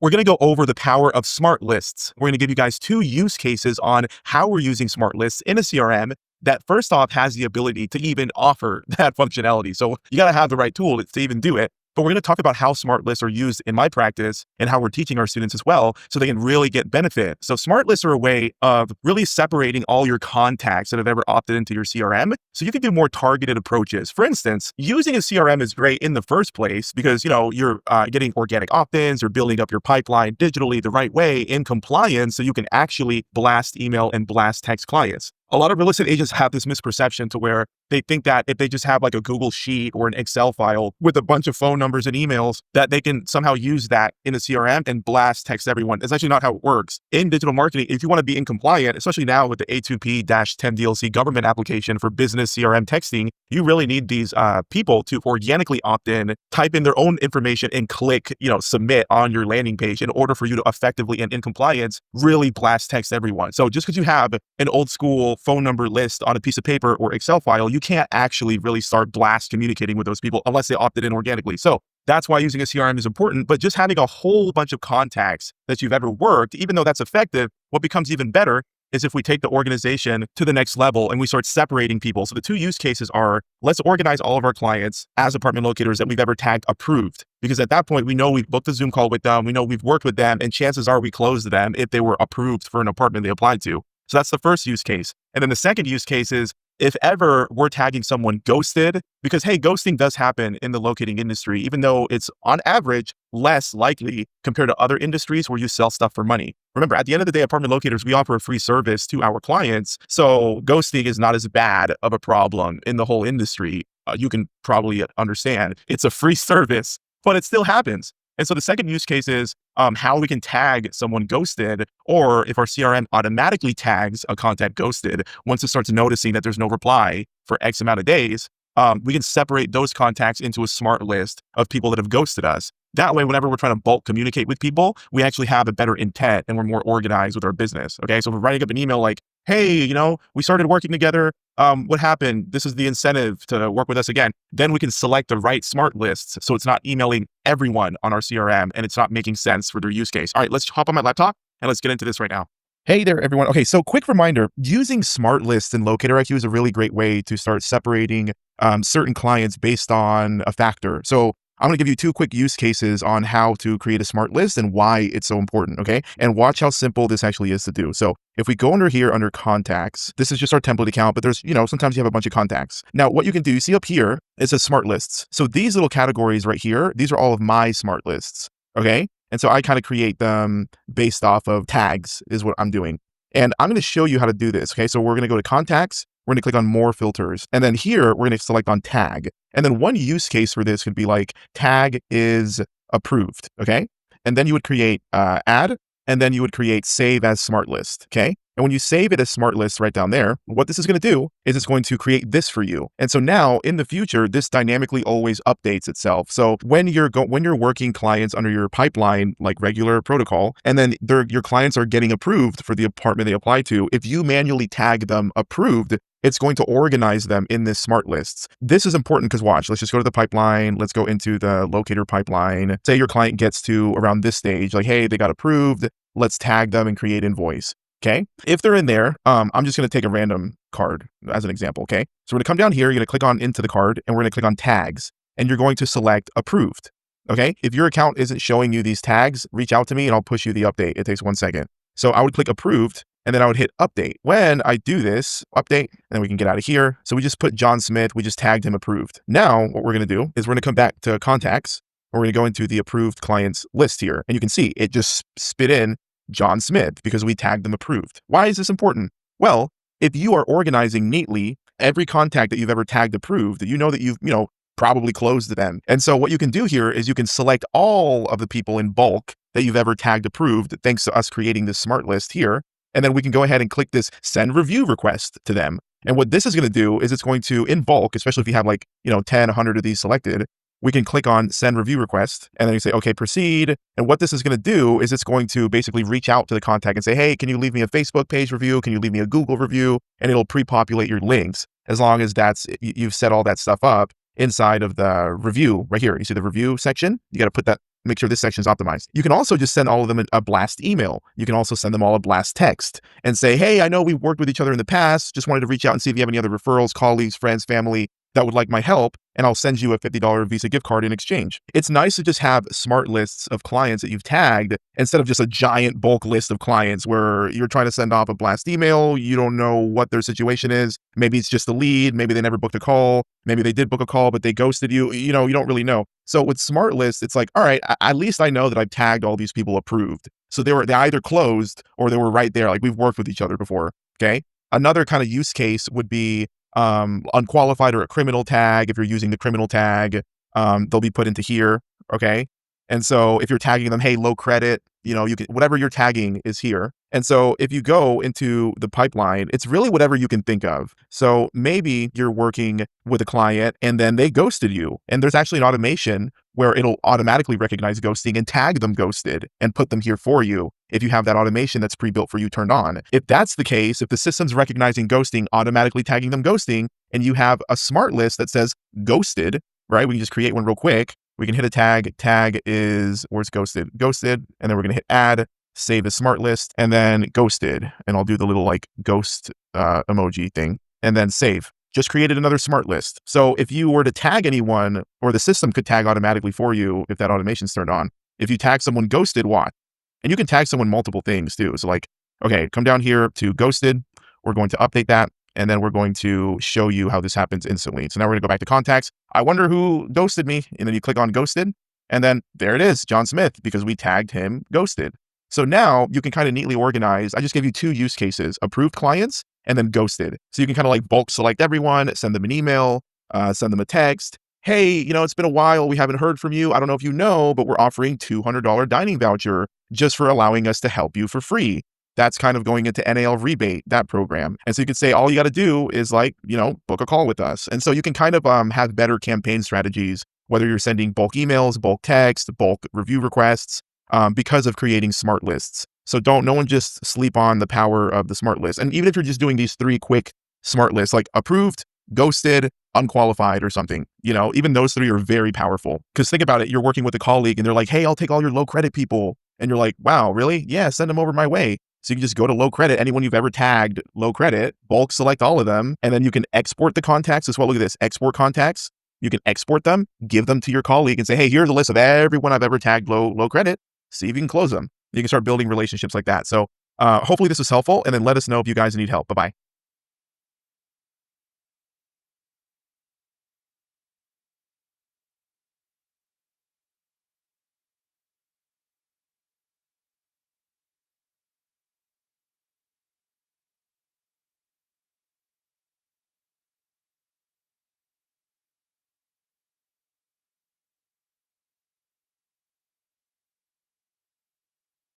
We're going to go over the power of smart lists. We're going to give you guys 2 use cases on how we're using smart lists in a CRM that first off has the ability to even offer that functionality. So you got to have the right tool to even do it. But we're going to talk about how smart lists are used in my practice and how we're teaching our students as well so they can really get benefit. So smart lists are a way of really separating all your contacts that have ever opted into your CRM so you can do more targeted approaches. For instance, using a CRM is great in the first place because, you're getting organic opt-ins or building up your pipeline digitally the right way in compliance so you can actually blast email and blast text clients. A lot of real estate agents have this misperception to where they think that if they just have like a Google sheet or an Excel file with a bunch of phone numbers and emails, that they can somehow use that in a CRM and blast text everyone. It's actually not how it works. In digital marketing, if you want to be in compliant, especially now with the A2P-10 DLC government application for business CRM texting, you really need these people to organically opt in, type in their own information and click, submit on your landing page in order for you to effectively and in compliance, really blast text everyone. So just because you have an old school phone number list on a piece of paper or Excel file, you can't actually really start blast communicating with those people unless they opted in organically. So that's why using a CRM is important, but just having a whole bunch of contacts that you've ever worked, even though that's effective, what becomes even better is if we take the organization to the next level and we start separating people. So the 2 use cases are, let's organize all of our clients as apartment locators that we've ever tagged approved. Because at that point, we know we've booked a Zoom call with them, we know we've worked with them, and chances are we closed them if they were approved for an apartment they applied to. So that's the first use case. And then the second use case is if ever we're tagging someone ghosted, because hey, ghosting does happen in the locating industry, even though it's on average less likely compared to other industries where you sell stuff for money. Remember, at the end of the day, apartment locators, we offer a free service to our clients. So ghosting is not as bad of a problem in the whole industry. You can probably understand it's a free service, but it still happens. And so the second use case is how we can tag someone ghosted, or if our CRM automatically tags a contact ghosted, once it starts noticing that there's no reply for X amount of days, we can separate those contacts into a smart list of people that have ghosted us. That way, whenever we're trying to bulk communicate with people, we actually have a better intent and we're more organized with our business. Okay. So if we're writing up an email like, hey, we started working together. What happened? This is the incentive to work with us again. Then we can select the right smart lists. So it's not emailing everyone on our CRM and it's not making sense for their use case. All right, let's hop on my laptop and let's get into this right now. Hey there, everyone. Okay, so quick reminder, using smart lists in Locator IQ is a really great way to start separating certain clients based on a factor. So I'm going to give you 2 quick use cases on how to create a smart list and why it's so important, okay? And watch how simple this actually is to do. So if we go under here under contacts, this is just our template account, but there's, sometimes you have a bunch of contacts. Now, what you can do, you see up here, it says smart lists. So these little categories right here, these are all of my smart lists, okay? And so I kind of create them based off of tags is what I'm doing. And I'm going to show you how to do this, okay? So we're going to go to contacts. We're going to click on more filters. And then here, we're going to select on tag. And then one use case for this could be like tag is approved. Okay. And then you would create add, and then you would create save as smart list. Okay. And when you save it as smart list right down there, what this is going to do is it's going to create this for you. And so now in the future, this dynamically always updates itself. So when you're working clients under your pipeline, like regular protocol, and then your clients are getting approved for the apartment they apply to, if you manually tag them approved, it's going to organize them in this smart lists. This is important because watch, let's just go to the pipeline. Let's go into the locator pipeline. Say your client gets to around this stage, like, hey, they got approved. Let's tag them and create invoice. Okay. If they're in there, I'm just going to take a random card as an example. Okay. So we're going to come down here. You're going to click on into the card and we're going to click on tags and you're going to select approved. Okay. If your account isn't showing you these tags, reach out to me and I'll push you the update. It takes 1 second. So I would click approved and then I would hit update. When I do this update, and then we can get out of here. So we just put John Smith. We just tagged him approved. Now what we're going to do is we're going to come back to contacts. We're going to go into the approved clients list here. And you can see it just spit in John Smith because we tagged them approved. Why is this important? Well, if you are organizing neatly every contact that you've ever tagged approved, you know that you've, probably closed them. And so what you can do here is you can select all of the people in bulk that you've ever tagged approved, thanks to us creating this smart list here. And then we can go ahead and click this send review request to them. And what this is going to do is it's going to, in bulk, especially if you have 10, 100 of these selected, we can click on send review request and then you say, okay, proceed. And what this is going to do is it's going to basically reach out to the contact and say, hey, can you leave me a Facebook page review? Can you leave me a Google review? And it'll pre-populate your links as long as you've set all that stuff up inside of the review right here. You see the review section? You got to put that make sure this section is optimized. You can also just send all of them a blast email. You can also send them all a blast text and say, hey, I know we've worked with each other in the past. Just wanted to reach out and see if you have any other referrals, colleagues, friends, family that would like my help, and I'll send you a $50 Visa gift card in exchange. It's nice to just have smart lists of clients that you've tagged instead of just a giant bulk list of clients where you're trying to send off a blast email. You don't know what their situation is. Maybe it's just a lead. Maybe they never booked a call. Maybe they did book a call, but they ghosted you. You don't really know. So with smart lists, it's like, all right, at least I know that I've tagged all these people approved. So they either closed or they were right there. Like we've worked with each other before. Okay. Another kind of use case would be unqualified or a criminal tag. If you're using the criminal tag, they'll be put into here. Okay. And so if you're tagging them, hey, low credit, you can, whatever you're tagging is here. And so if you go into the pipeline, it's really whatever you can think of. So maybe you're working with a client and then they ghosted you. And there's actually an automation where it'll automatically recognize ghosting and tag them ghosted and put them here for you if you have that automation that's pre-built for you turned on. If that's the case, if the system's recognizing ghosting, automatically tagging them ghosting, and you have a smart list that says ghosted, right? We can just create one real quick. We can hit a tag. Tag is, where's ghosted? Ghosted. And then we're going to hit add, save as smart list, and then ghosted. And I'll do the little like ghost emoji thing and then save. Just created another smart list. So if you were to tag anyone, or the system could tag automatically for you if that automation's turned on. If you tag someone ghosted, watch. And you can tag someone multiple things too. So like, okay, come down here to ghosted. We're going to update that. And then we're going to show you how this happens instantly. So now we're going to go back to contacts. I wonder who ghosted me. And then you click on ghosted. And then there it is, John Smith, because we tagged him ghosted. So now you can kind of neatly organize. I just gave you 2 use cases, approved clients and then ghosted. So you can kind of like bulk select everyone, send them an email, send them a text. Hey, it's been a while. We haven't heard from you. I don't know if you know, but we're offering $200 dining voucher just for allowing us to help you for free. That's kind of going into NAL rebate, that program. And so you could say, all you got to do is like, book a call with us. And so you can kind of have better campaign strategies, whether you're sending bulk emails, bulk text, bulk review requests, because of creating smart lists. So no one just sleep on the power of the smart list. And even if you're just doing these 3 quick smart lists, like approved, ghosted, unqualified or something, even those 3 are very powerful. Because think about it, you're working with a colleague and they're like, hey, I'll take all your low credit people. And you're like, wow, really? Yeah, send them over my way. So you can just go to low credit, anyone you've ever tagged low credit, bulk select all of them, and then you can export the contacts as well. Look at this, export contacts. You can export them, give them to your colleague and say, hey, here's a list of everyone I've ever tagged low credit. See if you can close them. You can start building relationships like that. So hopefully this was helpful, and then let us know if you guys need help. Bye-bye.